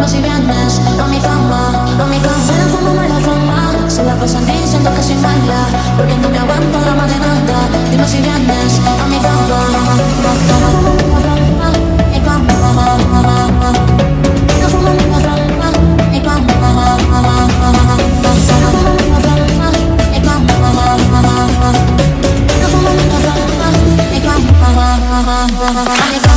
dime si vienes pa' mi cama, pa' mi cama. Se la fama, mala fama, se la pasan diciendo que soy mala, porque no me aguanto drama de nada. Dime si vienes pa' mi cama, mi cama. I'm